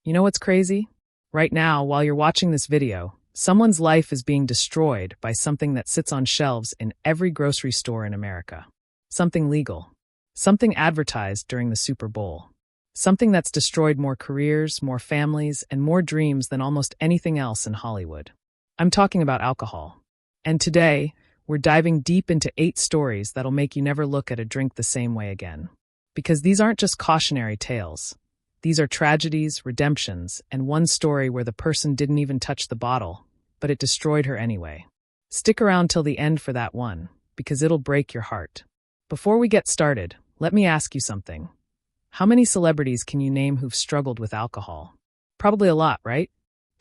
You know what's crazy? Right now, while you're watching this video, someone's life is being destroyed by something that sits on shelves in every grocery store in America. Something legal. Something advertised during the Super Bowl. Something that's destroyed more careers, more families, and more dreams than almost anything else in Hollywood. I'm talking about alcohol. And today, we're diving deep into 8 stories that'll make you never look at a drink the same way again. Because these aren't just cautionary tales. These are tragedies, redemptions, and one story where the person didn't even touch the bottle, but it destroyed her anyway. Stick around till the end for that one, because it'll break your heart. Before we get started, let me ask you something. How many celebrities can you name who've struggled with alcohol? Probably a lot, right?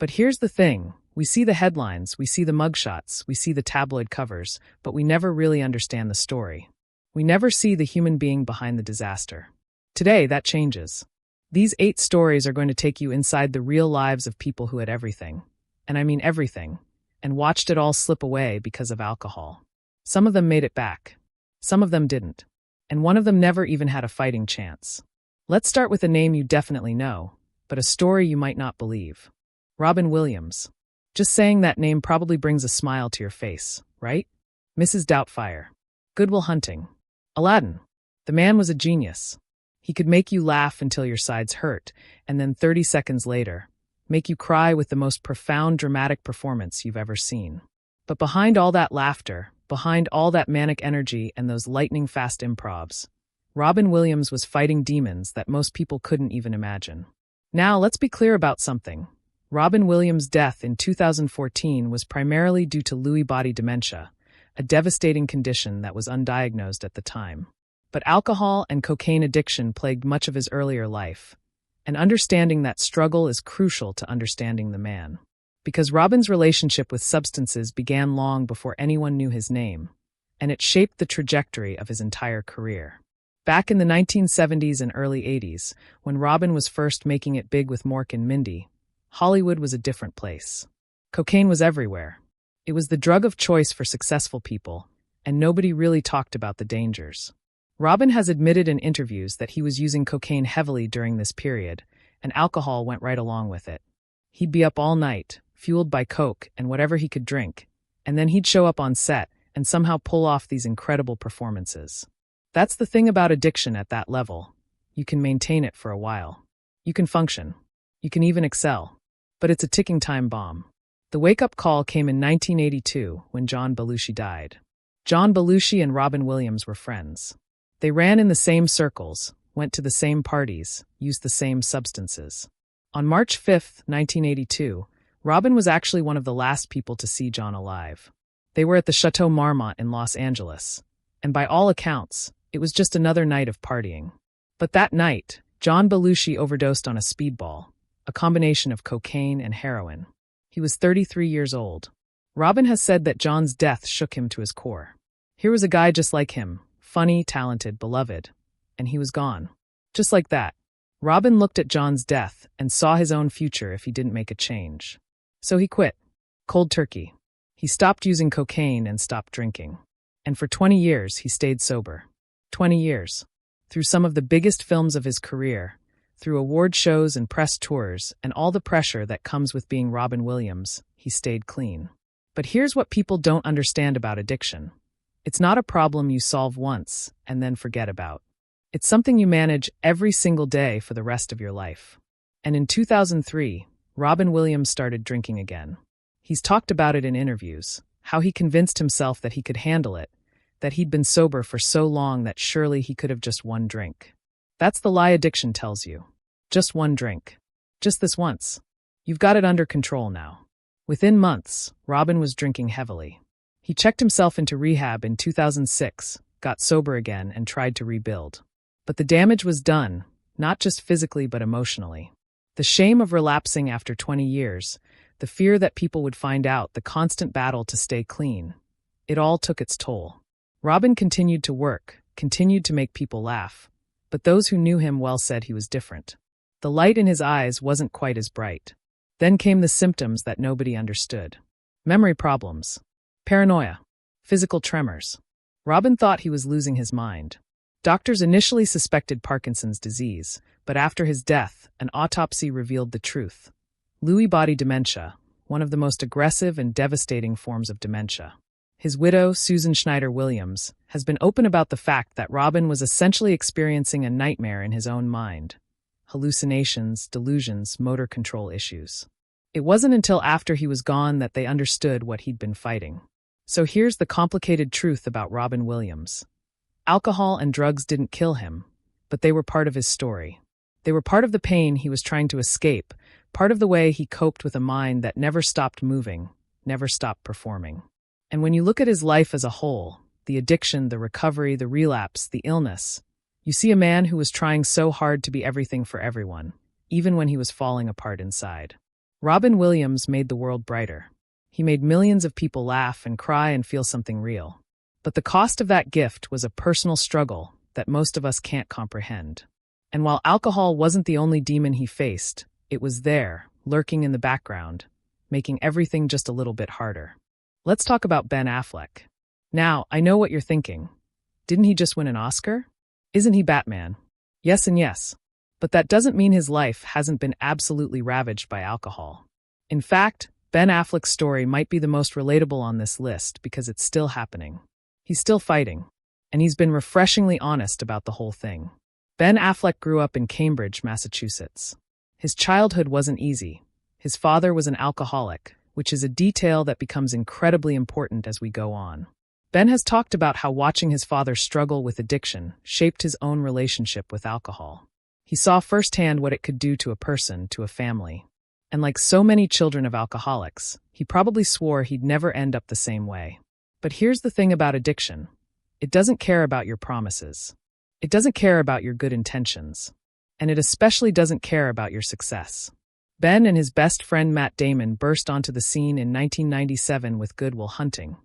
But here's the thing. We see the headlines, we see the mugshots, we see the tabloid covers, but we never really understand the story. We never see the human being behind the disaster. Today, that changes. These 8 stories are going to take you inside the real lives of people who had everything, and I mean everything, and watched it all slip away because of alcohol. Some of them made it back. Some of them didn't. And one of them never even had a fighting chance. Let's start with a name you definitely know, but a story you might not believe. Robin Williams. Just saying that name probably brings a smile to your face, right? Mrs. Doubtfire. Good Will Hunting. Aladdin. The man was a genius. He could make you laugh until your sides hurt, and then 30 seconds later, make you cry with the most profound dramatic performance you've ever seen. But behind all that laughter, behind all that manic energy and those lightning-fast improvs, Robin Williams was fighting demons that most people couldn't even imagine. Now, let's be clear about something. Robin Williams' death in 2014 was primarily due to Lewy body dementia, a devastating condition that was undiagnosed at the time. But alcohol and cocaine addiction plagued much of his earlier life, and understanding that struggle is crucial to understanding the man. Because Robin's relationship with substances began long before anyone knew his name, and it shaped the trajectory of his entire career. Back in the 1970s and early 80s, when Robin was first making it big with Mork and Mindy, Hollywood was a different place. Cocaine was everywhere. It was the drug of choice for successful people, and nobody really talked about the dangers. Robin has admitted in interviews that he was using cocaine heavily during this period, and alcohol went right along with it. He'd be up all night, fueled by coke and whatever he could drink, and then he'd show up on set and somehow pull off these incredible performances. That's the thing about addiction at that level. You can maintain it for a while. You can function. You can even excel. But it's a ticking time bomb. The wake-up call came in 1982 when John Belushi died. John Belushi and Robin Williams were friends. They ran in the same circles, went to the same parties, used the same substances. On March 5, 1982, Robin was actually one of the last people to see John alive. They were at the Chateau Marmont in Los Angeles, and by all accounts, it was just another night of partying. But that night, John Belushi overdosed on a speedball, a combination of cocaine and heroin. He was 33 years old. Robin has said that John's death shook him to his core. Here was a guy just like him, funny, talented, beloved, and he was gone. Just like that. Robin looked at John's death and saw his own future if he didn't make a change. So he quit. Cold turkey. He stopped using cocaine and stopped drinking. And for 20 years, he stayed sober. 20 years. Through some of the biggest films of his career, through award shows and press tours, and all the pressure that comes with being Robin Williams, he stayed clean. But here's what people don't understand about addiction. It's not a problem you solve once and then forget about. It's something you manage every single day for the rest of your life. And in 2003, Robin Williams started drinking again. He's talked about it in interviews, how he convinced himself that he could handle it, that he'd been sober for so long that surely he could have just one drink. That's the lie addiction tells you. Just one drink. Just this once. You've got it under control now. Within months, Robin was drinking heavily. He checked himself into rehab in 2006, got sober again, and tried to rebuild. But the damage was done, not just physically but emotionally. The shame of relapsing after 20 years, the fear that people would find out, the constant battle to stay clean. It all took its toll. Robin continued to work, continued to make people laugh, but those who knew him well said he was different. The light in his eyes wasn't quite as bright. Then came the symptoms that nobody understood. Memory problems. Paranoia. Physical tremors. Robin thought he was losing his mind. Doctors initially suspected Parkinson's disease, but after his death, an autopsy revealed the truth. Lewy body dementia, one of the most aggressive and devastating forms of dementia. His widow, Susan Schneider Williams, has been open about the fact that Robin was essentially experiencing a nightmare in his own mind. Hallucinations, delusions, motor control issues. It wasn't until after he was gone that they understood what he'd been fighting. So here's the complicated truth about Robin Williams. Alcohol and drugs didn't kill him, but they were part of his story. They were part of the pain he was trying to escape, part of the way he coped with a mind that never stopped moving, never stopped performing. And when you look at his life as a whole, the addiction, the recovery, the relapse, the illness, you see a man who was trying so hard to be everything for everyone, even when he was falling apart inside. Robin Williams made the world brighter. He made millions of people laugh and cry and feel something real. But the cost of that gift was a personal struggle that most of us can't comprehend. And while alcohol wasn't the only demon he faced, it was there, lurking in the background, making everything just a little bit harder. Let's talk about Ben Affleck. Now, I know what you're thinking. Didn't he just win an Oscar? Isn't he Batman? Yes and yes. But that doesn't mean his life hasn't been absolutely ravaged by alcohol. In fact, Ben Affleck's story might be the most relatable on this list because it's still happening. He's still fighting, and he's been refreshingly honest about the whole thing. Ben Affleck grew up in Cambridge, Massachusetts. His childhood wasn't easy. His father was an alcoholic, which is a detail that becomes incredibly important as we go on. Ben has talked about how watching his father struggle with addiction shaped his own relationship with alcohol. He saw firsthand what it could do to a person, to a family. And like so many children of alcoholics, he probably swore he'd never end up the same way. But here's the thing about addiction. It doesn't care about your promises. It doesn't care about your good intentions. And it especially doesn't care about your success. Ben and his best friend Matt Damon burst onto the scene in 1997 with Good Will Hunting,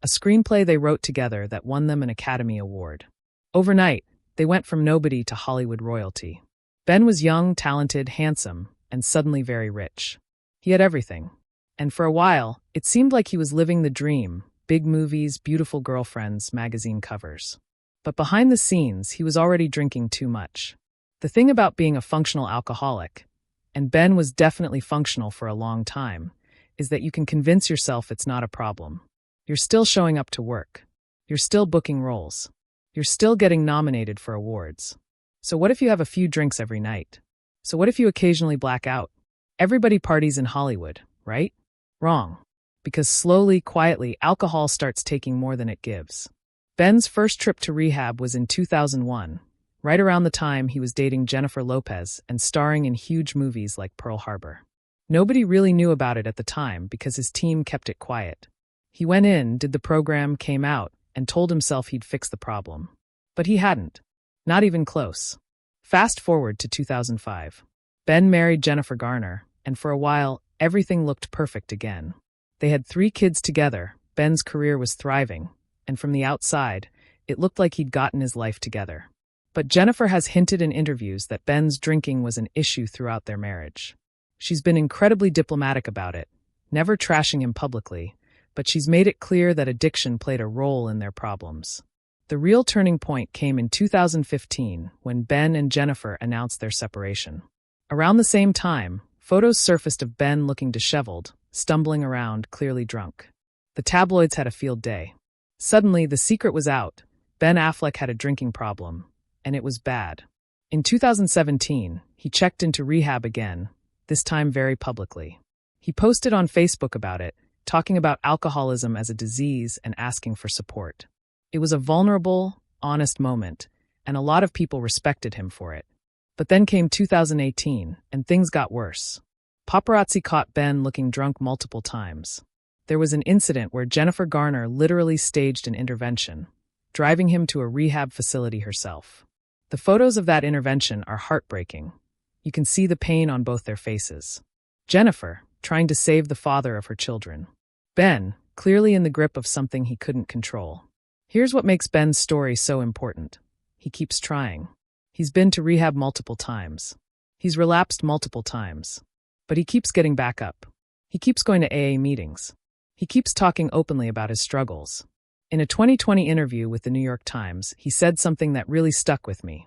a screenplay they wrote together that won them an Academy Award. Overnight, they went from nobody to Hollywood royalty. Ben was young, talented, handsome, and suddenly very rich. He had everything. And for a while, it seemed like he was living the dream. Big movies, beautiful girlfriends, magazine covers. But behind the scenes, he was already drinking too much. The thing about being a functional alcoholic, and Ben was definitely functional for a long time, is that you can convince yourself it's not a problem. You're still showing up to work. You're still booking roles. You're still getting nominated for awards. So what if you have a few drinks every night? So what if you occasionally black out? Everybody parties in Hollywood, right? Wrong. Because slowly, quietly, alcohol starts taking more than it gives. Ben's first trip to rehab was in 2001, right around the time he was dating Jennifer Lopez and starring in huge movies like Pearl Harbor. Nobody really knew about it at the time because his team kept it quiet. He went in, did the program, came out, and told himself he'd fix the problem. But he hadn't. Not even close. Fast forward to 2005. Ben married Jennifer Garner, and for a while, everything looked perfect again. They had 3 kids together, Ben's career was thriving, and from the outside, it looked like he'd gotten his life together. But Jennifer has hinted in interviews that Ben's drinking was an issue throughout their marriage. She's been incredibly diplomatic about it, never trashing him publicly, but she's made it clear that addiction played a role in their problems. The real turning point came in 2015 when Ben and Jennifer announced their separation. Around the same time, photos surfaced of Ben looking disheveled, stumbling around, clearly drunk. The tabloids had a field day. Suddenly, the secret was out. Ben Affleck had a drinking problem, and it was bad. In 2017, he checked into rehab again, this time very publicly. He posted on Facebook about it, talking about alcoholism as a disease and asking for support. It was a vulnerable, honest moment, and a lot of people respected him for it. But then came 2018, and things got worse. Paparazzi caught Ben looking drunk multiple times. There was an incident where Jennifer Garner literally staged an intervention, driving him to a rehab facility herself. The photos of that intervention are heartbreaking. You can see the pain on both their faces. Jennifer, trying to save the father of her children. Ben, clearly in the grip of something he couldn't control. Here's what makes Ben's story so important. He keeps trying. He's been to rehab multiple times. He's relapsed multiple times. But he keeps getting back up. He keeps going to AA meetings. He keeps talking openly about his struggles. In a 2020 interview with the New York Times, he said something that really stuck with me.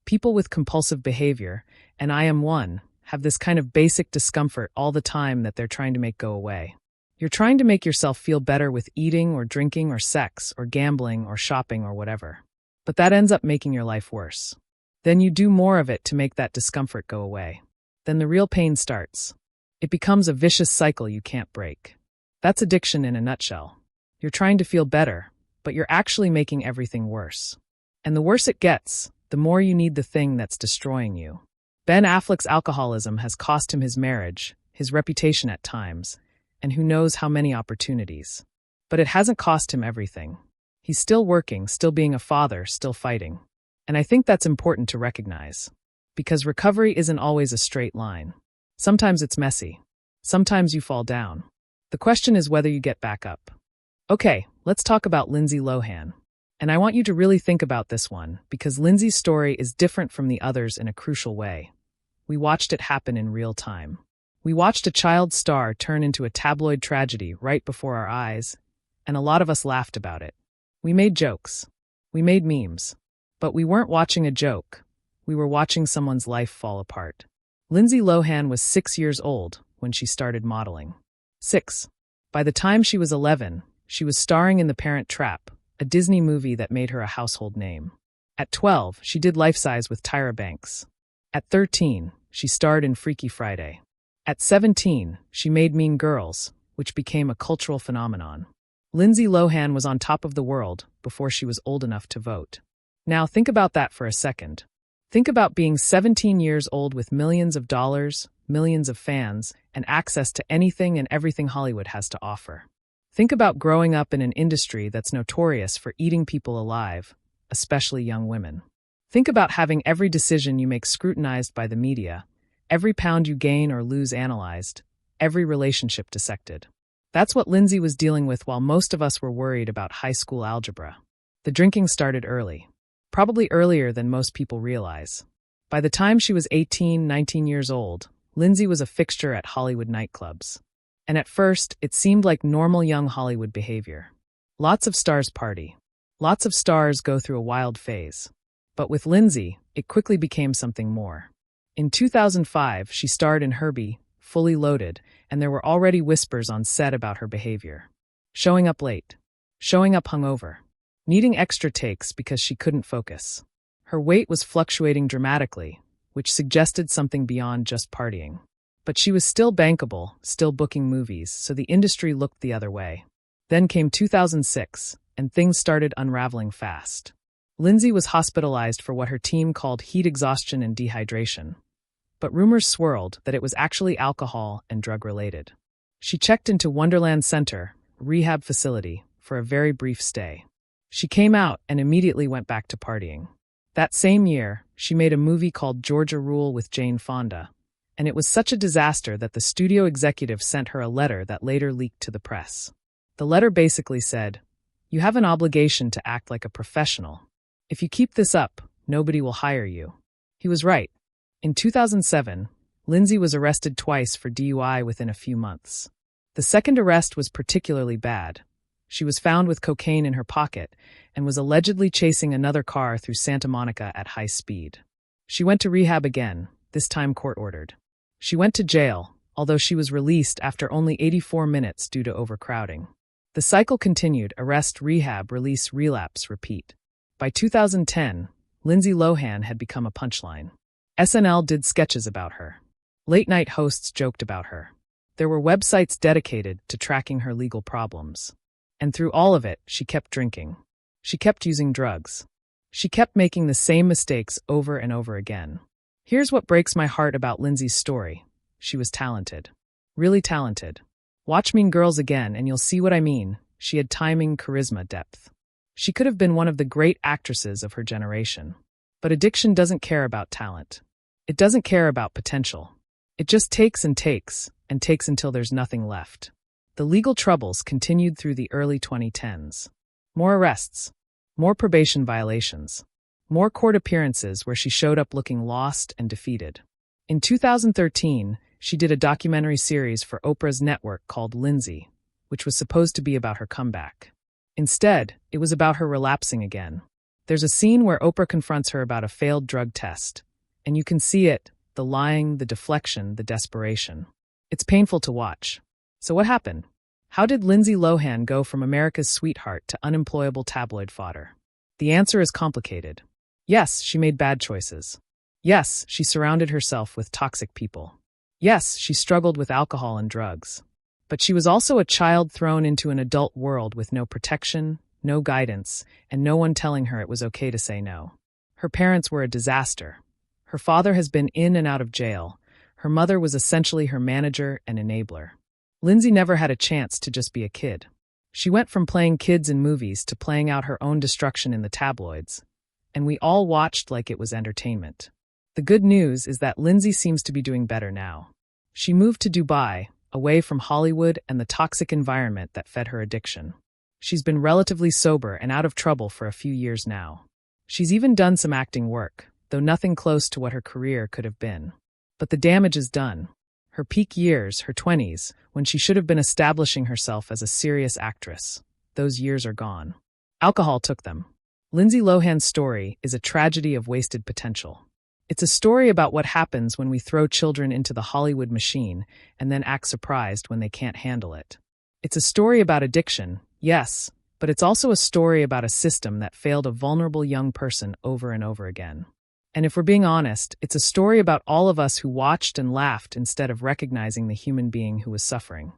People with compulsive behavior, and I am one, have this kind of basic discomfort all the time that they're trying to make go away. You're trying to make yourself feel better with eating or drinking or sex or gambling or shopping or whatever. But that ends up making your life worse. Then you do more of it to make that discomfort go away. Then the real pain starts. It becomes a vicious cycle you can't break. That's addiction in a nutshell. You're trying to feel better, but you're actually making everything worse. And the worse it gets, the more you need the thing that's destroying you. Ben Affleck's alcoholism has cost him his marriage, his reputation at times, and who knows how many opportunities. But it hasn't cost him everything. He's still working, still being a father, still fighting. And I think that's important to recognize. Because recovery isn't always a straight line. Sometimes it's messy. Sometimes you fall down. The question is whether you get back up. Okay, let's talk about Lindsay Lohan. And I want you to really think about this one, because Lindsay's story is different from the others in a crucial way. We watched it happen in real time. We watched a child star turn into a tabloid tragedy right before our eyes, and a lot of us laughed about it. We made jokes. We made memes. But we weren't watching a joke. We were watching someone's life fall apart. Lindsay Lohan was 6 years old when she started modeling. 6. By the time she was 11, she was starring in The Parent Trap, a Disney movie that made her a household name. At 12, she did Life Size with Tyra Banks. At 13, she starred in Freaky Friday. At 17, she made Mean Girls, which became a cultural phenomenon. Lindsay Lohan was on top of the world before she was old enough to vote. Now think about that for a second. Think about being 17 years old with millions of dollars, millions of fans, and access to anything and everything Hollywood has to offer. Think about growing up in an industry that's notorious for eating people alive, especially young women. Think about having every decision you make scrutinized by the media, every pound you gain or lose analyzed, every relationship dissected. That's what Lindsay was dealing with while most of us were worried about high school algebra. The drinking started early. Probably earlier than most people realize. By the time she was 18, 19 years old, Lindsay was a fixture at Hollywood nightclubs. And at first, it seemed like normal young Hollywood behavior. Lots of stars party. Lots of stars go through a wild phase. But with Lindsay, it quickly became something more. In 2005, she starred in Herbie, Fully Loaded, and there were already whispers on set about her behavior. Showing up late. Showing up hungover. Needing extra takes because she couldn't focus. Her weight was fluctuating dramatically, which suggested something beyond just partying. But she was still bankable, still booking movies, so the industry looked the other way. Then came 2006, and things started unraveling fast. Lindsay was hospitalized for what her team called heat exhaustion and dehydration. But rumors swirled that it was actually alcohol and drug-related. She checked into Wonderland Center, a rehab facility, for a very brief stay. She came out and immediately went back to partying. That same year, she made a movie called Georgia Rule with Jane Fonda, and it was such a disaster that the studio executive sent her a letter that later leaked to the press. The letter basically said, "You have an obligation to act like a professional. If you keep this up, nobody will hire you." He was right. In 2007, Lindsay was arrested twice for DUI within a few months. The second arrest was particularly bad. She was found with cocaine in her pocket and was allegedly chasing another car through Santa Monica at high speed. She went to rehab again, this time court-ordered. She went to jail, although she was released after only 84 minutes due to overcrowding. The cycle continued: arrest, rehab, release, relapse, repeat. By 2010, Lindsay Lohan had become a punchline. SNL did sketches about her. Late-night hosts joked about her. There were websites dedicated to tracking her legal problems. And through all of it, she kept drinking. She kept using drugs. She kept making the same mistakes over and over again. Here's what breaks my heart about Lindsay's story. She was talented. Really talented. Watch Mean Girls again and you'll see what I mean. She had timing, charisma, depth. She could have been one of the great actresses of her generation. But addiction doesn't care about talent. It doesn't care about potential. It just takes and takes until there's nothing left. The legal troubles continued through the early 2010s. More arrests. More probation violations. More court appearances where she showed up looking lost and defeated. In 2013, she did a documentary series for Oprah's network called Lindsay, which was supposed to be about her comeback. Instead, it was about her relapsing again. There's a scene where Oprah confronts her about a failed drug test, and you can see it, the lying, the deflection, the desperation. It's painful to watch. So what happened? How did Lindsay Lohan go from America's sweetheart to unemployable tabloid fodder? The answer is complicated. Yes, she made bad choices. Yes, she surrounded herself with toxic people. Yes, she struggled with alcohol and drugs. But she was also a child thrown into an adult world with no protection, no guidance, and no one telling her it was okay to say no. Her parents were a disaster. Her father has been in and out of jail. Her mother was essentially her manager and enabler. Lindsay never had a chance to just be a kid. She went from playing kids in movies to playing out her own destruction in the tabloids, and we all watched like it was entertainment. The good news is that Lindsay seems to be doing better now. She moved to Dubai, away from Hollywood and the toxic environment that fed her addiction. She's been relatively sober and out of trouble for a few years now. She's even done some acting work, though nothing close to what her career could have been. But the damage is done. Her peak years, her 20s, when she should have been establishing herself as a serious actress, those years are gone. Alcohol took them. Lindsay Lohan's story is a tragedy of wasted potential. It's a story about what happens when we throw children into the Hollywood machine and then act surprised when they can't handle it. It's a story about addiction, yes, but it's also a story about a system that failed a vulnerable young person over and over again. And if we're being honest, it's a story about all of us who watched and laughed instead of recognizing the human being who was suffering.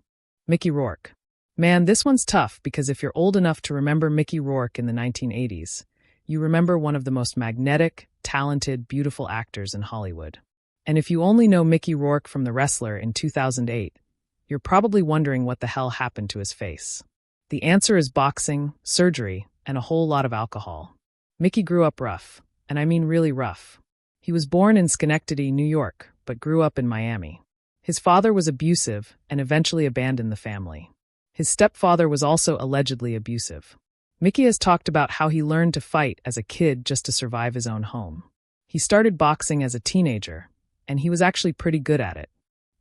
Mickey Rourke. Man, this one's tough because if you're old enough to remember Mickey Rourke in the 1980s, you remember one of the most magnetic, talented, beautiful actors in Hollywood. And if you only know Mickey Rourke from The Wrestler in 2008, you're probably wondering what the hell happened to his face. The answer is boxing, surgery, and a whole lot of alcohol. Mickey grew up rough, and I mean really rough. He was born in Schenectady, New York, but grew up in Miami. His father was abusive and eventually abandoned the family. His stepfather was also allegedly abusive. Mickey has talked about how he learned to fight as a kid just to survive his own home. He started boxing as a teenager, and he was actually pretty good at it.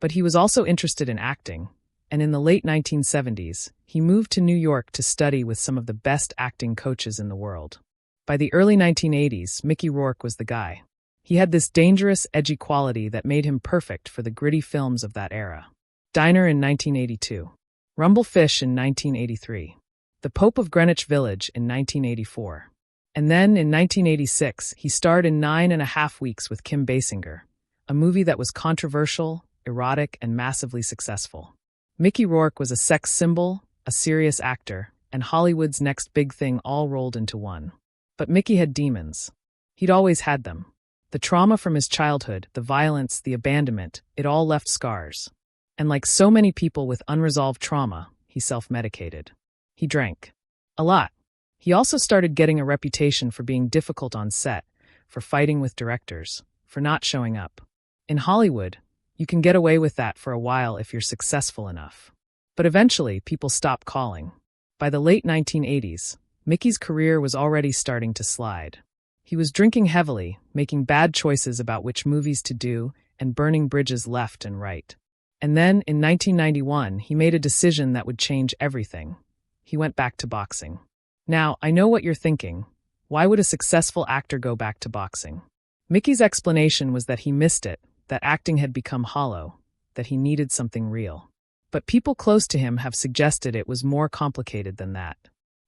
But he was also interested in acting, and in the late 1970s, he moved to New York to study with some of the best acting coaches in the world. By the early 1980s, Mickey Rourke was the guy. He had this dangerous, edgy quality that made him perfect for the gritty films of that era. Diner in 1982. Rumble Fish in 1983. The Pope of Greenwich Village in 1984. And then, in 1986, he starred in 9.5 Weeks with Kim Basinger, a movie that was controversial, erotic, and massively successful. Mickey Rourke was a sex symbol, a serious actor, and Hollywood's next big thing all rolled into one. But Mickey had demons. He'd always had them. The trauma from his childhood, the violence, the abandonment, it all left scars. And like so many people with unresolved trauma, he self-medicated. He drank. A lot. He also started getting a reputation for being difficult on set, for fighting with directors, for not showing up. In Hollywood, you can get away with that for a while if you're successful enough. But eventually, people stop calling. By the late 1980s, Mickey's career was already starting to slide. He was drinking heavily, making bad choices about which movies to do, and burning bridges left and right. And then, in 1991, he made a decision that would change everything. He went back to boxing. Now, I know what you're thinking. Why would a successful actor go back to boxing? Mickey's explanation was that he missed it, that acting had become hollow, that he needed something real. But people close to him have suggested it was more complicated than that.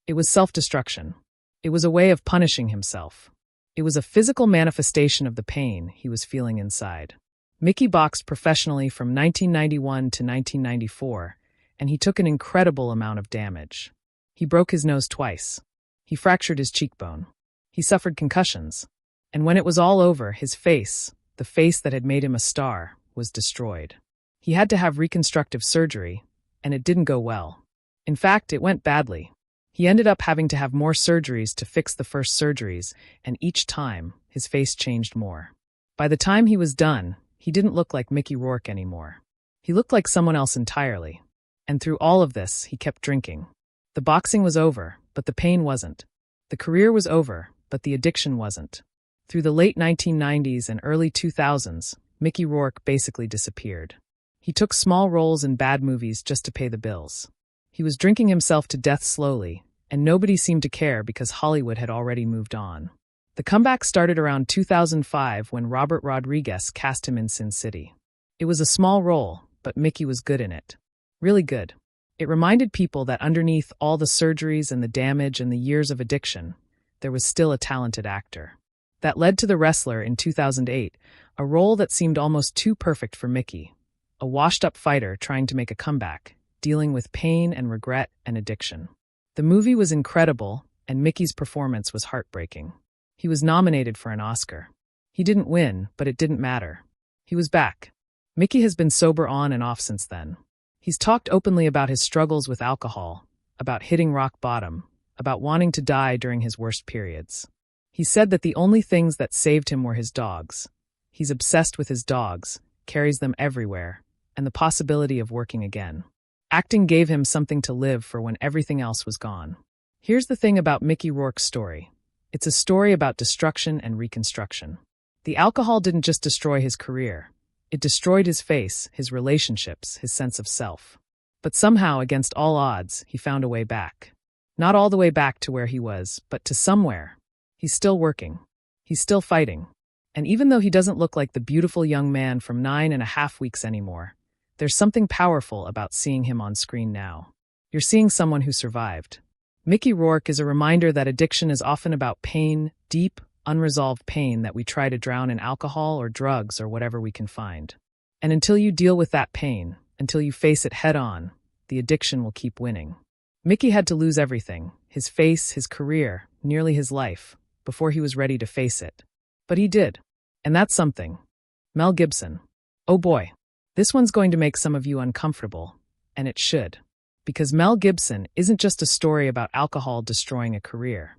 It was self-destruction. It was a way of punishing himself. It was a physical manifestation of the pain he was feeling inside. Mickey boxed professionally from 1991 to 1994, and he took an incredible amount of damage. He broke his nose twice. He fractured his cheekbone. He suffered concussions. And when it was all over, his face, the face that had made him a star, was destroyed. He had to have reconstructive surgery, and it didn't go well. In fact, it went badly. He ended up having to have more surgeries to fix the first surgeries, and each time, his face changed more. By the time he was done, he didn't look like Mickey Rourke anymore. He looked like someone else entirely. And through all of this, he kept drinking. The boxing was over, but the pain wasn't. The career was over, but the addiction wasn't. Through the late 1990s and early 2000s, Mickey Rourke basically disappeared. He took small roles in bad movies just to pay the bills. He was drinking himself to death slowly, and nobody seemed to care because Hollywood had already moved on. The comeback started around 2005 when Robert Rodriguez cast him in Sin City. It was a small role, but Mickey was good in it. Really good. It reminded people that underneath all the surgeries and the damage and the years of addiction, there was still a talented actor. That led to The Wrestler in 2008, a role that seemed almost too perfect for Mickey, a washed-up fighter trying to make a comeback, dealing with pain and regret and addiction. The movie was incredible, and Mickey's performance was heartbreaking. He was nominated for an Oscar. He didn't win, but it didn't matter. He was back. Mickey has been sober on and off since then. He's talked openly about his struggles with alcohol, about hitting rock bottom, about wanting to die during his worst periods. He said that the only things that saved him were his dogs. He's obsessed with his dogs, carries them everywhere, and the possibility of working again. Acting gave him something to live for when everything else was gone. Here's the thing about Mickey Rourke's story. It's a story about destruction and reconstruction. The alcohol didn't just destroy his career. It destroyed his face, his relationships, his sense of self. But somehow, against all odds, he found a way back. Not all the way back to where he was, but to somewhere. He's still working. He's still fighting. And even though he doesn't look like the beautiful young man from 9.5 weeks anymore, there's something powerful about seeing him on screen now. You're seeing someone who survived. Mickey Rourke is a reminder that addiction is often about pain, deep, unresolved pain that we try to drown in alcohol or drugs or whatever we can find. And until you deal with that pain, until you face it head on, the addiction will keep winning. Mickey had to lose everything, his face, his career, nearly his life, before he was ready to face it. But he did. And that's something. Mel Gibson. Oh boy. This one's going to make some of you uncomfortable, and it should. Because Mel Gibson isn't just a story about alcohol destroying a career.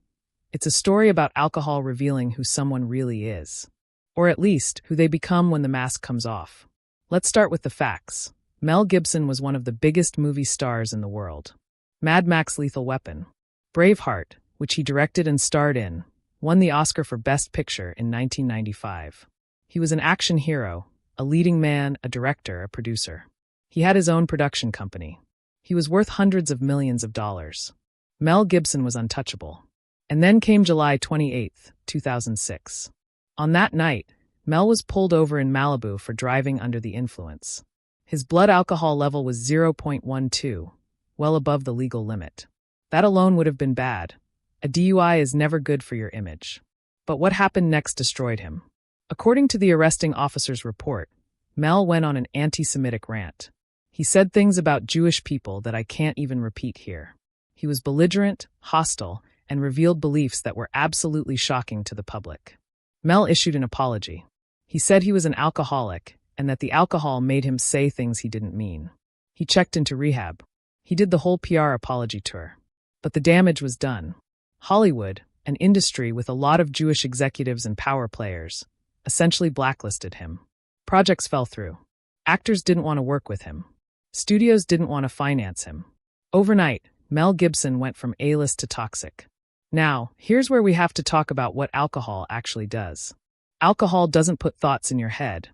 It's a story about alcohol revealing who someone really is. Or at least, who they become when the mask comes off. Let's start with the facts. Mel Gibson was one of the biggest movie stars in the world. Mad Max Lethal Weapon. Braveheart, which he directed and starred in, won the Oscar for Best Picture in 1995. He was an action hero, a leading man, a director, a producer. He had his own production company. He was worth hundreds of millions of dollars. Mel Gibson was untouchable. And then came July 28, 2006. On that night, Mel was pulled over in Malibu for driving under the influence. His blood alcohol level was 0.12, well above the legal limit. That alone would have been bad. A DUI is never good for your image. But what happened next destroyed him. According to the arresting officer's report, Mel went on an anti-Semitic rant. He said things about Jewish people that I can't even repeat here. He was belligerent, hostile, and revealed beliefs that were absolutely shocking to the public. Mel issued an apology. He said he was an alcoholic and that the alcohol made him say things he didn't mean. He checked into rehab. He did the whole PR apology tour. But the damage was done. Hollywood, an industry with a lot of Jewish executives and power players, essentially blacklisted him. Projects fell through. Actors didn't want to work with him. Studios didn't want to finance him. Overnight, Mel Gibson went from A-list to toxic. Now, here's where we have to talk about what alcohol actually does. Alcohol doesn't put thoughts in your head.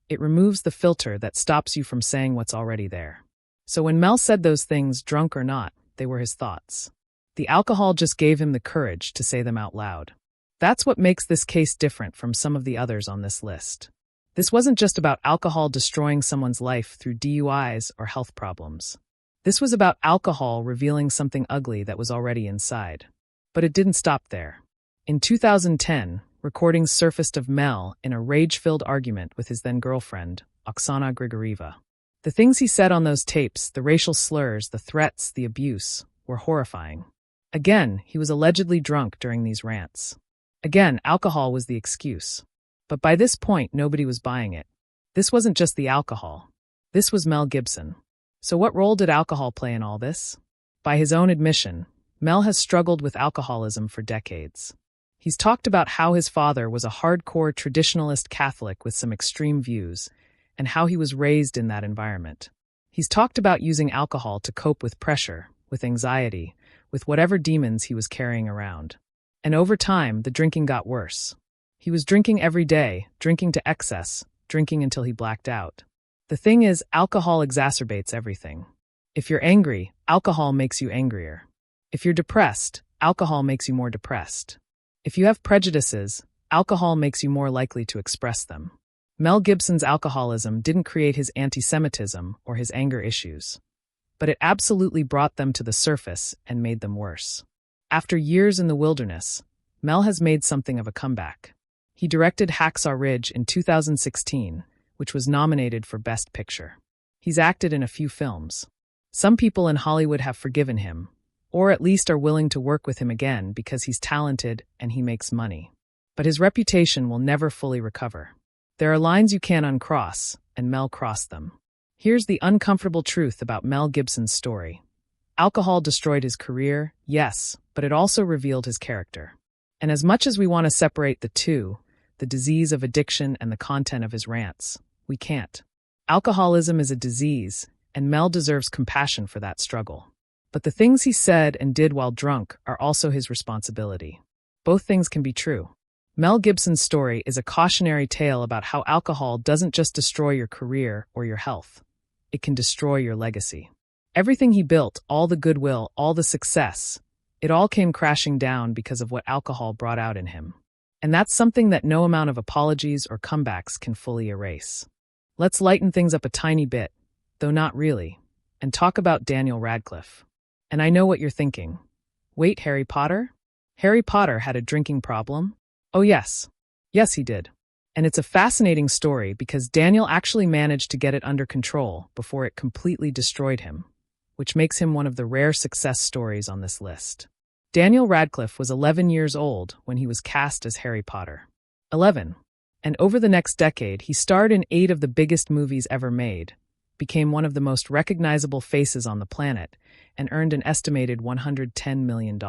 It removes the filter that stops you from saying what's already there. So when Mel said those things, drunk or not, they were his thoughts. The alcohol just gave him the courage to say them out loud. That's what makes this case different from some of the others on this list. This wasn't just about alcohol destroying someone's life through DUIs or health problems. This was about alcohol revealing something ugly that was already inside. But it didn't stop there. In 2010, recordings surfaced of Mel in a rage-filled argument with his then-girlfriend, Oksana Grigorieva. The things he said on those tapes, the racial slurs, the threats, the abuse, were horrifying. Again, he was allegedly drunk during these rants. Again, alcohol was the excuse. But by this point, nobody was buying it. This wasn't just the alcohol. This was Mel Gibson. So what role did alcohol play in all this? By his own admission, Mel has struggled with alcoholism for decades. He's talked about how his father was a hardcore traditionalist Catholic with some extreme views, and how he was raised in that environment. He's talked about using alcohol to cope with pressure, with anxiety, with whatever demons he was carrying around. And over time, the drinking got worse. He was drinking every day, drinking to excess, drinking until he blacked out. The thing is, alcohol exacerbates everything. If you're angry, alcohol makes you angrier. If you're depressed, alcohol makes you more depressed. If you have prejudices, alcohol makes you more likely to express them. Mel Gibson's alcoholism didn't create his anti-Semitism or his anger issues, but it absolutely brought them to the surface and made them worse. After years in the wilderness, Mel has made something of a comeback. He directed Hacksaw Ridge in 2016, which was nominated for Best Picture. He's acted in a few films. Some people in Hollywood have forgiven him, or at least are willing to work with him again because he's talented and he makes money. But his reputation will never fully recover. There are lines you can't uncross, and Mel crossed them. Here's the uncomfortable truth about Mel Gibson's story. Alcohol destroyed his career, yes, but it also revealed his character. And as much as we want to separate the two, the disease of addiction and the content of his rants, we can't. Alcoholism is a disease, and Mel deserves compassion for that struggle. But the things he said and did while drunk are also his responsibility. Both things can be true. Mel Gibson's story is a cautionary tale about how alcohol doesn't just destroy your career or your health. It can destroy your legacy. Everything he built, all the goodwill, all the success, it all came crashing down because of what alcohol brought out in him. And that's something that no amount of apologies or comebacks can fully erase. Let's lighten things up a tiny bit, though not really, and talk about Daniel Radcliffe. And I know what you're thinking. Wait, Harry Potter? Harry Potter had a drinking problem? Oh yes. Yes, he did. And it's a fascinating story because Daniel actually managed to get it under control before it completely destroyed him, which makes him one of the rare success stories on this list. Daniel Radcliffe was 11 years old when he was cast as Harry Potter. 11. And over the next decade, he starred in 8 of the biggest movies ever made, became one of the most recognizable faces on the planet, and earned an estimated $110 million.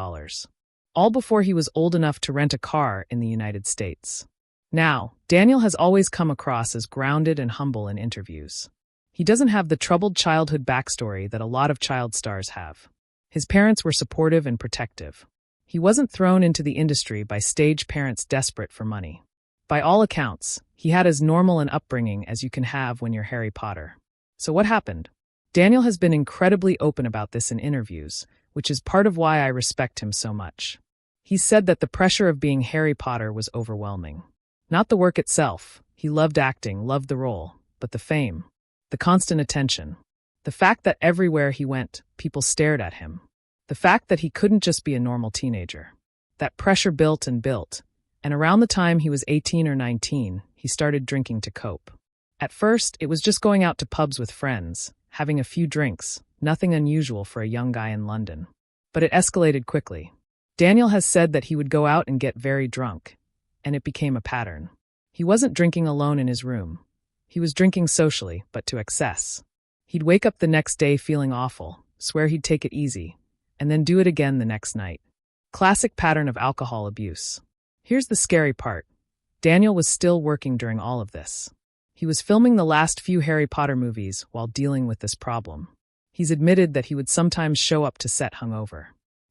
All before he was old enough to rent a car in the United States. Now, Daniel has always come across as grounded and humble in interviews. He doesn't have the troubled childhood backstory that a lot of child stars have. His parents were supportive and protective. He wasn't thrown into the industry by stage parents desperate for money. By all accounts, he had as normal an upbringing as you can have when you're Harry Potter. So what happened? Daniel has been incredibly open about this in interviews, which is part of why I respect him so much. He said that the pressure of being Harry Potter was overwhelming. Not the work itself. He loved acting, loved the role, but the fame, the constant attention, the fact that everywhere he went, people stared at him, the fact that he couldn't just be a normal teenager. That pressure built, and around the time he was 18 or 19, he started drinking to cope. At first, it was just going out to pubs with friends, having a few drinks, nothing unusual for a young guy in London. But it escalated quickly. Daniel has said that he would go out and get very drunk, and it became a pattern. He wasn't drinking alone in his room. He was drinking socially, but to excess. He'd wake up the next day feeling awful, swear he'd take it easy, and then do it again the next night. Classic pattern of alcohol abuse. Here's the scary part. Daniel was still working during all of this. He was filming the last few Harry Potter movies while dealing with this problem. He's admitted that he would sometimes show up to set hungover.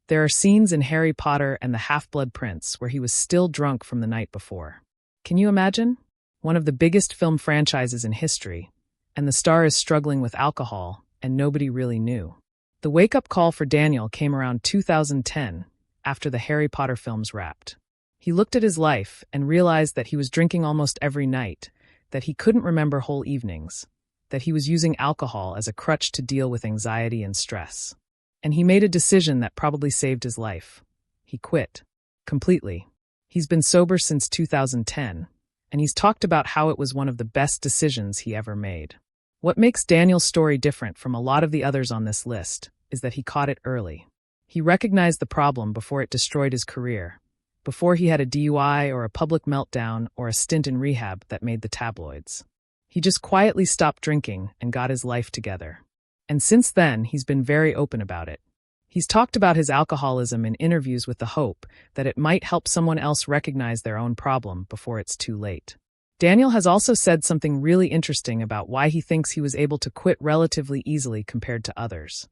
There are scenes in Harry Potter and the Half-Blood Prince where he was still drunk from the night before. Can you imagine? One of the biggest film franchises in history, and the star is struggling with alcohol, and nobody really knew. The wake-up call for Daniel came around 2010, after the Harry Potter films wrapped. He looked at his life and realized that he was drinking almost every night, that he couldn't remember whole evenings, that he was using alcohol as a crutch to deal with anxiety and stress. And he made a decision that probably saved his life. He quit. Completely. He's been sober since 2010, and he's talked about how it was one of the best decisions he ever made. What makes Daniel's story different from a lot of the others on this list is that he caught it early. He recognized the problem before it destroyed his career, before he had a DUI or a public meltdown or a stint in rehab that made the tabloids. He just quietly stopped drinking and got his life together. And since then, he's been very open about it. He's talked about his alcoholism in interviews with the hope that it might help someone else recognize their own problem before it's too late. Daniel has also said something really interesting about why he thinks he was able to quit relatively easily compared to others.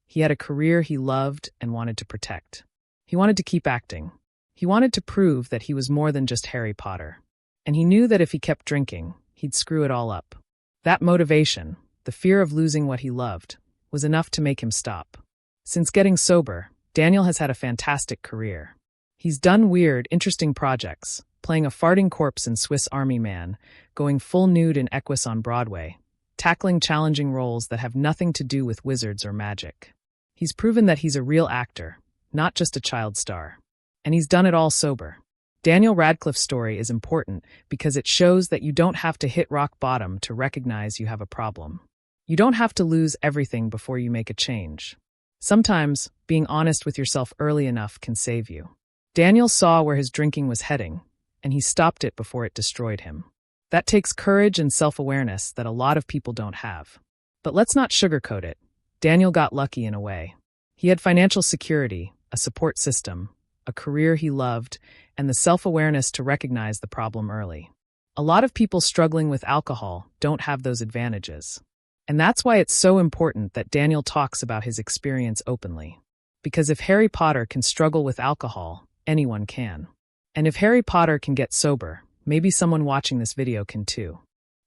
He had a career he loved and wanted to protect. He wanted to keep acting. He wanted to prove that he was more than just Harry Potter. And he knew that if he kept drinking, he'd screw it all up. That motivation, the fear of losing what he loved, was enough to make him stop. Since getting sober, Daniel has had a fantastic career. He's done weird, interesting projects, playing a farting corpse in Swiss Army Man, going full nude in Equus on Broadway, tackling challenging roles that have nothing to do with wizards or magic. He's proven that he's a real actor, not just a child star. And he's done it all sober. Daniel Radcliffe's story is important because it shows that you don't have to hit rock bottom to recognize you have a problem. You don't have to lose everything before you make a change. Sometimes, being honest with yourself early enough can save you. Daniel saw where his drinking was heading, and he stopped it before it destroyed him. That takes courage and self-awareness that a lot of people don't have. But let's not sugarcoat it. Daniel got lucky in a way. He had financial security, a support system, a career he loved, and the self-awareness to recognize the problem early. A lot of people struggling with alcohol don't have those advantages. And that's why it's so important that Daniel talks about his experience openly. Because if Harry Potter can struggle with alcohol, anyone can. And if Harry Potter can get sober, maybe someone watching this video can too.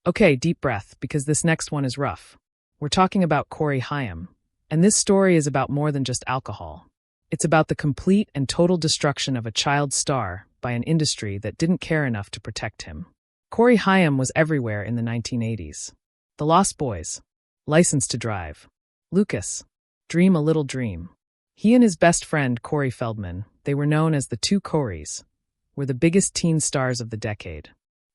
Okay, deep breath, because this next one is rough. We're talking about Haim. And this story is about more than just alcohol. It's about the complete and total destruction of a child star by an industry that didn't care enough to protect him. Haim was everywhere in the 1980s. The Lost Boys, License to Drive, Lucas, Dream a Little Dream. He and his best friend, Corey Feldman, they were known as the two Coreys, were the biggest teen stars of the decade.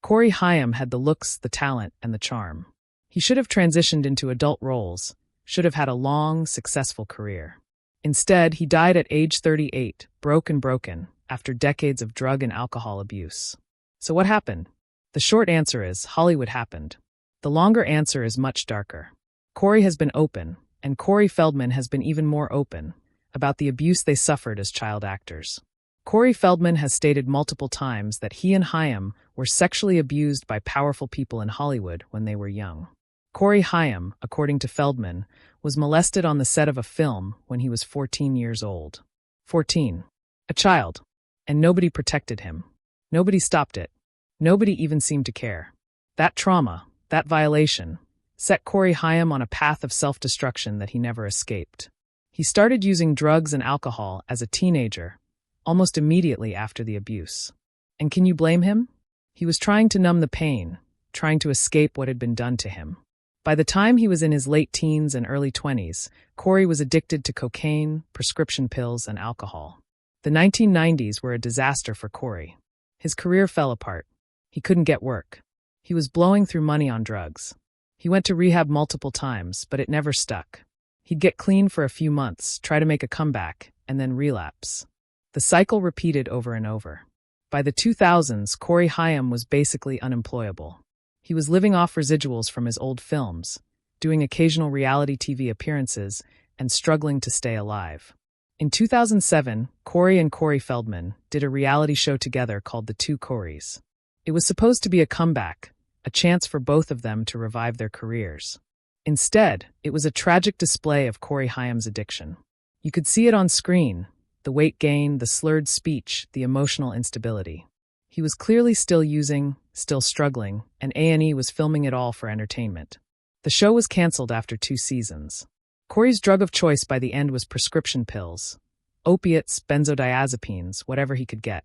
Haim had the looks, the talent, and the charm. He should have transitioned into adult roles, should have had a long, successful career. Instead, he died at age 38, broken, after decades of drug and alcohol abuse. So what happened? The short answer is Hollywood happened. The longer answer is much darker. Corey has been open, and Corey Feldman has been even more open, about the abuse they suffered as child actors. Corey Feldman has stated multiple times that he and Haim were sexually abused by powerful people in Hollywood when they were young. Haim, according to Feldman, was molested on the set of a film when he was 14 years old. 14. A child. And nobody protected him. Nobody stopped it. Nobody even seemed to care. That trauma, that violation, set Haim on a path of self-destruction that he never escaped. He started using drugs and alcohol as a teenager, almost immediately after the abuse. And can you blame him? He was trying to numb the pain, trying to escape what had been done to him. By the time he was in his late teens and early 20s, Corey was addicted to cocaine, prescription pills, and alcohol. The 1990s were a disaster for Corey. His career fell apart. He couldn't get work. He was blowing through money on drugs. He went to rehab multiple times, but it never stuck. He'd get clean for a few months, try to make a comeback, and then relapse. The cycle repeated over and over. By the 2000s, Haim was basically unemployable. He was living off residuals from his old films, doing occasional reality TV appearances, and struggling to stay alive. In 2007, Corey and Corey Feldman did a reality show together called The Two Coreys. It was supposed to be a comeback, a chance for both of them to revive their careers. Instead, it was a tragic display of Haim's addiction. You could see it on screen, the weight gain, the slurred speech, the emotional instability. He was clearly still using, still struggling, and A&E was filming it all for entertainment. The show was canceled after 2 seasons. Corey's drug of choice by the end was prescription pills, opiates, benzodiazepines, whatever he could get.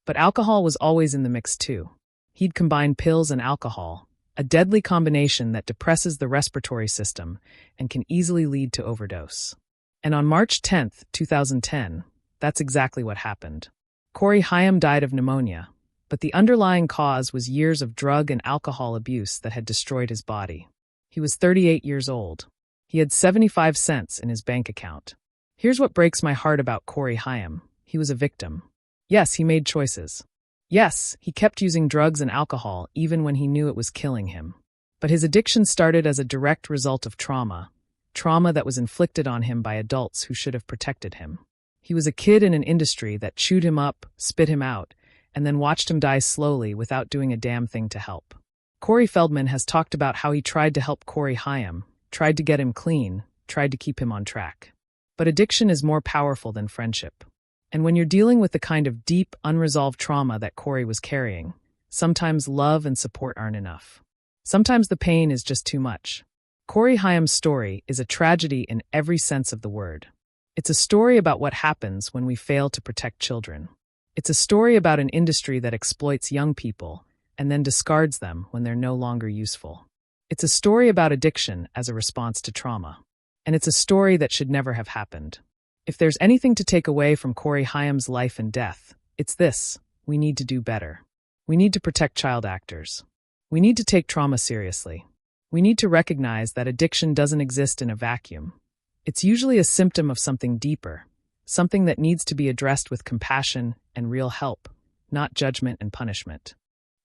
But alcohol was always in the mix too. He'd combine pills and alcohol, a deadly combination that depresses the respiratory system and can easily lead to overdose. And on March 10, 2010, that's exactly what happened. Haim died of pneumonia, but the underlying cause was years of drug and alcohol abuse that had destroyed his body. He was 38 years old. He had 75 cents in his bank account. Here's what breaks my heart about Haim. He was a victim. Yes, he made choices. Yes, he kept using drugs and alcohol even when he knew it was killing him. But his addiction started as a direct result of trauma that was inflicted on him by adults who should have protected him. He was a kid in an industry that chewed him up, spit him out, and then watched him die slowly without doing a damn thing to help. Corey Feldman has talked about how he tried to help Haim, tried to get him clean, tried to keep him on track. But addiction is more powerful than friendship. And when you're dealing with the kind of deep, unresolved trauma that Corey was carrying, sometimes love and support aren't enough. Sometimes the pain is just too much. Haim's story is a tragedy in every sense of the word. It's a story about what happens when we fail to protect children. It's a story about an industry that exploits young people and then discards them when they're no longer useful. It's a story about addiction as a response to trauma. And it's a story that should never have happened. If there's anything to take away from Corey Haim's life and death, it's this: we need to do better. We need to protect child actors. We need to take trauma seriously. We need to recognize that addiction doesn't exist in a vacuum. It's usually a symptom of something deeper, something that needs to be addressed with compassion and real help, not judgment and punishment.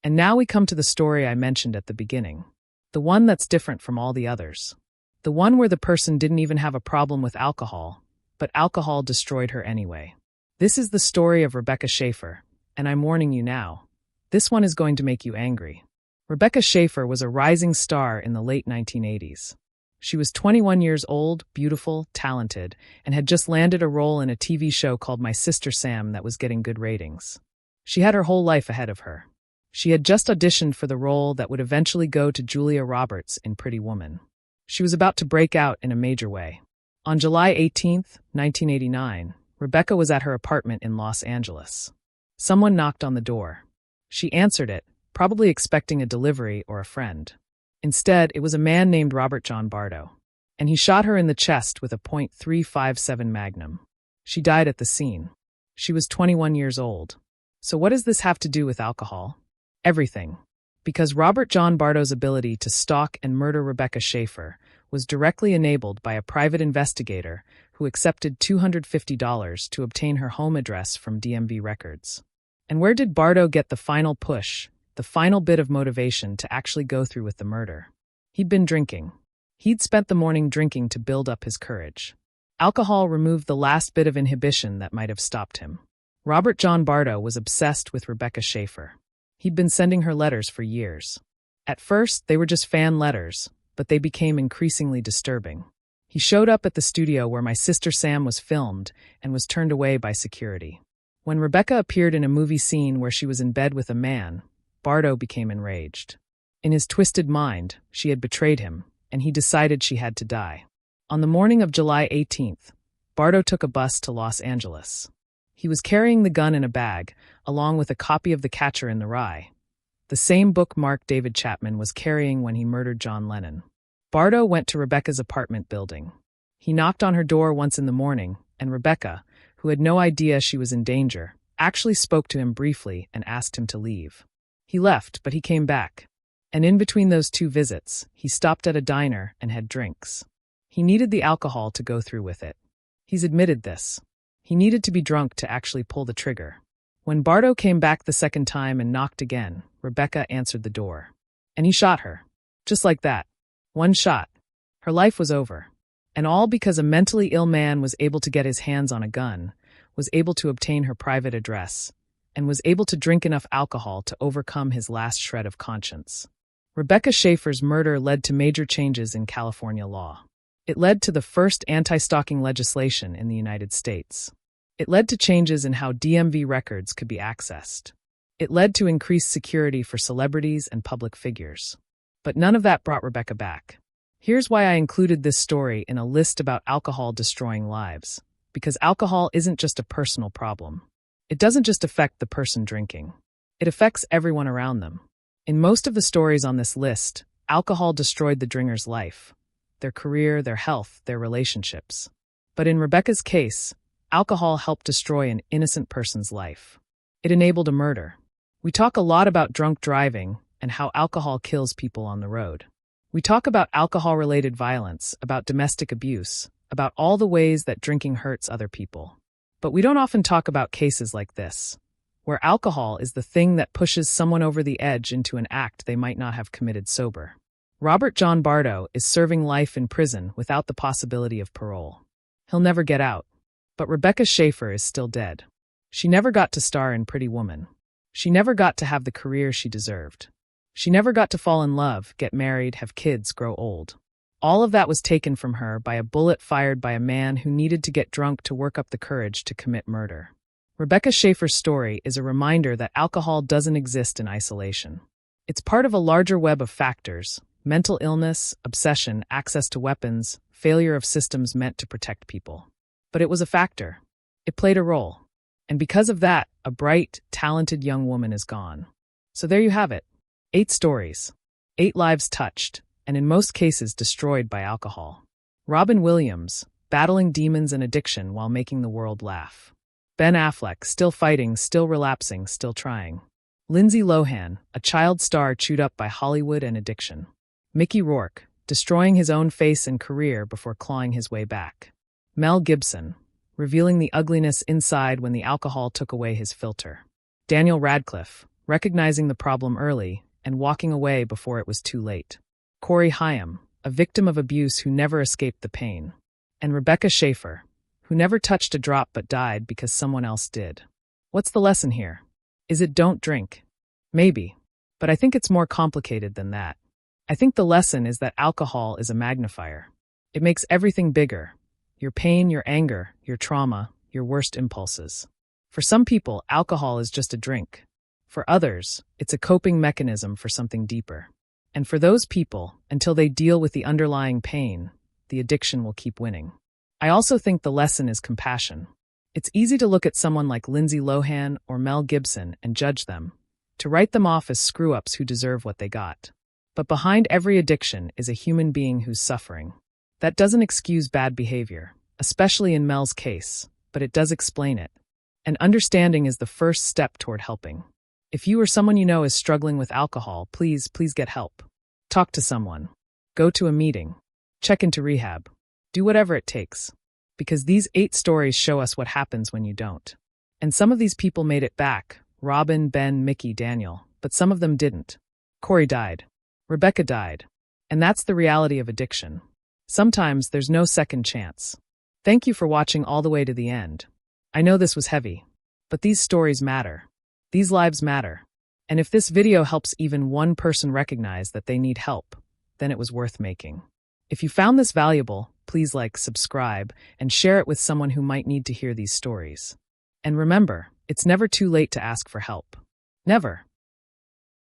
And now we come to the story I mentioned at the beginning, the one that's different from all the others. The one where the person didn't even have a problem with alcohol, but alcohol destroyed her anyway. This is the story of Rebecca Schaeffer, and I'm warning you now, this one is going to make you angry. Rebecca Schaeffer was a rising star in the late 1980s. She was 21 years old, beautiful, talented, and had just landed a role in a TV show called My Sister Sam that was getting good ratings. She had her whole life ahead of her. She had just auditioned for the role that would eventually go to Julia Roberts in Pretty Woman. She was about to break out in a major way. On July 18, 1989, Rebecca was at her apartment in Los Angeles. Someone knocked on the door. She answered it, probably expecting a delivery or a friend. Instead, it was a man named Robert John Bardo, and he shot her in the chest with a .357 Magnum. She died at the scene. She was 21 years old. So what does this have to do with alcohol? Everything. Because Robert John Bardo's ability to stalk and murder Rebecca Schaeffer was directly enabled by a private investigator who accepted $250 to obtain her home address from DMV records. And where did Bardo get the final push, the final bit of motivation to actually go through with the murder? He'd been drinking. He'd spent the morning drinking to build up his courage. Alcohol removed the last bit of inhibition that might have stopped him. Robert John Bardo was obsessed with Rebecca Schaeffer. He'd been sending her letters for years. At first, they were just fan letters, but they became increasingly disturbing. He showed up at the studio where My Sister Sam was filmed and was turned away by security. When Rebecca appeared in a movie scene where she was in bed with a man, Bardo became enraged. In his twisted mind, she had betrayed him, and he decided she had to die. On the morning of July 18th, Bardo took a bus to Los Angeles. He was carrying the gun in a bag, along with a copy of The Catcher in the Rye, the same book Mark David Chapman was carrying when he murdered John Lennon. Bardo went to Rebecca's apartment building. He knocked on her door once in the morning, and Rebecca, who had no idea she was in danger, actually spoke to him briefly and asked him to leave. He left, but he came back. And in between those two visits, he stopped at a diner and had drinks. He needed the alcohol to go through with it. He's admitted this. He needed to be drunk to actually pull the trigger. When Bardo came back the second time and knocked again, Rebecca answered the door. And he shot her. Just like that. One shot. Her life was over. And all because a mentally ill man was able to get his hands on a gun, was able to obtain her private address, and was able to drink enough alcohol to overcome his last shred of conscience. Rebecca Schaeffer's murder led to major changes in California law. It led to the first anti-stalking legislation in the United States. It led to changes in how DMV records could be accessed. It led to increased security for celebrities and public figures. But none of that brought Rebecca back. Here's why I included this story in a list about alcohol destroying lives. Because alcohol isn't just a personal problem. It doesn't just affect the person drinking. It affects everyone around them. In most of the stories on this list, alcohol destroyed the drinker's life, their career, their health, their relationships. But in Rebecca's case, alcohol helped destroy an innocent person's life. It enabled a murder. We talk a lot about drunk driving and how alcohol kills people on the road. We talk about alcohol-related violence, about domestic abuse, about all the ways that drinking hurts other people. But we don't often talk about cases like this, where alcohol is the thing that pushes someone over the edge into an act they might not have committed sober. Robert John Bardo is serving life in prison without the possibility of parole. He'll never get out. But Rebecca Schaeffer is still dead. She never got to star in Pretty Woman. She never got to have the career she deserved. She never got to fall in love, get married, have kids, grow old. All of that was taken from her by a bullet fired by a man who needed to get drunk to work up the courage to commit murder. Rebecca Schaeffer's story is a reminder that alcohol doesn't exist in isolation. It's part of a larger web of factors: mental illness, obsession, access to weapons, failure of systems meant to protect people. But it was a factor. It played a role. And because of that, a bright, talented young woman is gone. So there you have it. 8 stories. 8 lives touched, and in most cases destroyed by alcohol. Robin Williams, battling demons and addiction while making the world laugh. Ben Affleck, still fighting, still relapsing, still trying. Lindsay Lohan, a child star chewed up by Hollywood and addiction. Mickey Rourke, destroying his own face and career before clawing his way back. Mel Gibson, revealing the ugliness inside when the alcohol took away his filter. Daniel Radcliffe, recognizing the problem early and walking away before it was too late. Haim, a victim of abuse who never escaped the pain. And Rebecca Schaeffer, who never touched a drop but died because someone else did. What's the lesson here? Is it don't drink? Maybe. But I think it's more complicated than that. I think the lesson is that alcohol is a magnifier. It makes everything bigger. Your pain, your anger, your trauma, your worst impulses. For some people, alcohol is just a drink. For others, it's a coping mechanism for something deeper. And for those people, until they deal with the underlying pain, the addiction will keep winning. I also think the lesson is compassion. It's easy to look at someone like Lindsay Lohan or Mel Gibson and judge them, to write them off as screw-ups who deserve what they got. But behind every addiction is a human being who's suffering. That doesn't excuse bad behavior, especially in Mel's case, but it does explain it. And understanding is the first step toward helping. If you or someone you know is struggling with alcohol, please get help. Talk to someone. Go to a meeting. Check into rehab. Do whatever it takes. Because these 8 stories show us what happens when you don't. And some of these people made it back. Robin, Ben, Mickey, Daniel. But some of them didn't. Corey died. Rebecca died. And that's the reality of addiction. Sometimes there's no second chance. Thank you for watching all the way to the end. I know this was heavy. But these stories matter. These lives matter. And if this video helps even one person recognize that they need help, then it was worth making. If you found this valuable, please like, subscribe, and share it with someone who might need to hear these stories. And remember, it's never too late to ask for help. Never.